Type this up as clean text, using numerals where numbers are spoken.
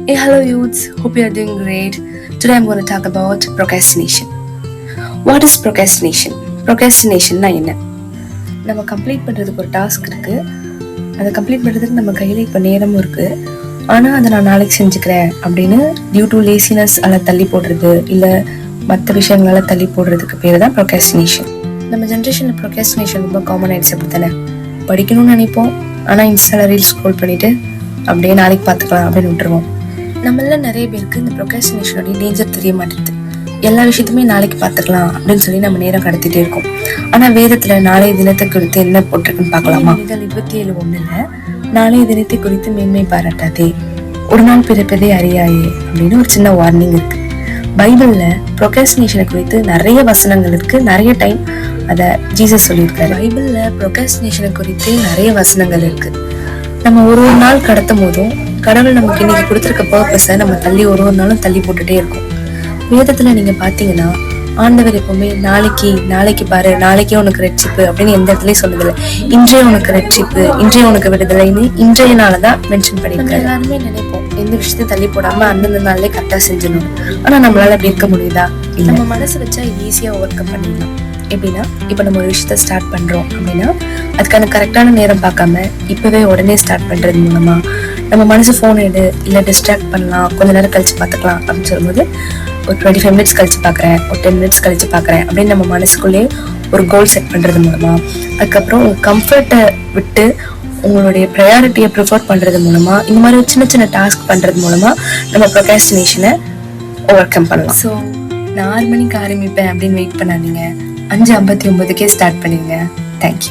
Hey, hello youths. Hope you are doing great. Today I'm going to talk about procrastination. What is procrastination? Procrastination-na என்ன? நம்ம complete பண்ணுறதுக்கு ஒரு task இருக்குது. அதை complete பண்ணுறதுக்கு நம்ம கையில் இப்போ நேரமும் இருக்குது. ஆனால் அதை நான் நாளைக்கு செஞ்சுக்கிறேன் அப்படின்னு டியூ டு லேசினஸ் அல்ல தள்ளி போடுறது இல்லை மற்ற விஷயங்களால் தள்ளி போடுறதுக்கு பேர் தான் ப்ரொக்ராஸ்டினேஷன். நம்ம ஜென்ரேஷனில் ப்ரொக்ராஸ்டினேஷன் ரொம்ப காமன் ஆகிடுச்சு. அப்படி தானே படிக்கணும்னு நினைப்போம், ஆனால் இன்ஸ்டாவில் ரீல்ஸ் ஸ்க்ரோல் பண்ணிவிட்டு அப்படியே நாளைக்கு பார்த்துக்கலாம் அப்படின்னு விட்டுருவோம். நம்மள நிறைய பேருக்கு இந்த ப்ரொக்ராஸ்டினேஷனோட டேஞ்சர் தெரிய மாட்டேங்குது. எல்லா விஷயத்தையுமே நாளைக்கு பார்த்துக்கலாம் அப்படின்னு சொல்லி நம்ம நேரம் கடத்திட்டே இருக்கோம். ஆனால் வேதத்தில் நாளைய தினத்தை குறித்து என்ன போட்டிருக்குன்னு பார்க்கலாமா? 27:1 நாளைய தினத்தை குறித்து மேன்மை பாராட்டாதே, ஒரு நாள் பிறப்பதே அறியாயே அப்படின்னு ஒரு சின்ன வார்னிங் இருக்கு. பைபிள்ல ப்ரொக்ராஸ்டினேஷனை குறித்து நிறைய வசனங்கள் இருக்கு, நிறைய டைம் அதை ஜீசஸ் சொல்லியிருக்காரு. பைபிள்ல ப்ரொக்ராஸ்டினேஷனை குறித்து நிறைய வசனங்கள் இருக்கு. நம்ம ஒரு நாள் கடத்தும் போதும் கடவுள் நமக்கு இன்னைக்கு கொடுத்துருக்க பர்பஸை நம்ம தள்ளி ஒரு நாளும் தள்ளி போட்டுட்டே இருக்கோம். வேதத்துல நீங்க பாத்தீங்கன்னா ஆண்டவர் எப்பவுமே நாளைக்கு பாரு, நாளைக்கே உனக்கு ரட்சிப்பு அப்படின்னு எந்த இடத்துலயும் சொன்னதில்லை. இன்றைய உனக்கு ரட்சிப்பு, இன்றைய உனக்கு விடுதலைன்னு இன்றைய நாளதான் மென்ஷன் பண்ணிருக்காரு. எல்லாருமே நினைப்போம் எந்த விஷயத்தையும் தள்ளி போடாம அந்தந்த நாள்லயே கரெக்டா செஞ்சிடணும். ஆனா நம்மளால அப்படி இருக்க முடியுதா? நம்ம மனசு வச்சா ஈஸியா ஓவர் கம் பண்ணிடலாம். எப்படின்னா, இப்போ நம்ம ஒரு விஷயத்த ஸ்டார்ட் பண்றோம் அப்படின்னா அதுக்கான கரெக்டான நேரம் பார்க்காம இப்பவே உடனே ஸ்டார்ட் பண்றது மூலமா நம்ம மனசு ஃபோன் எடு இல்லை டிஸ்ட்ராக்ட் பண்ணலாம், கொஞ்ச நேரம் கழிச்சு பார்த்துக்கலாம் அப்படின்னு சொல்லும்போது ஒரு 25 மினிட்ஸ் கழிச்சு பார்க்குறேன், ஒரு 10 மினிட்ஸ் கழிச்சு பார்க்குறேன் அப்படின்னு நம்ம மனசுக்குள்ளேயே ஒரு கோல் செட் பண்ணுறது மூலமா, அதுக்கப்புறம் உங்கள் கம்ஃபர்ட்டை விட்டு உங்களுடைய ப்ரையாரிட்டியை ப்ரிஃபர் பண்ணுறது மூலமா, இந்த மாதிரி சின்ன சின்ன டாஸ்க் பண்ணுறது மூலமா நம்ம ப்ரொக்ராஸ்டினேஷனை ஓவர் கம் பண்ணலாம். ஸோ நான் 6 மணிக்கு ஆரம்பிப்பேன் அப்படின்னு வெயிட் பண்ணாதீங்க, 5:59 ஸ்டார்ட் பண்ணிடுங்க. தேங்க்யூ.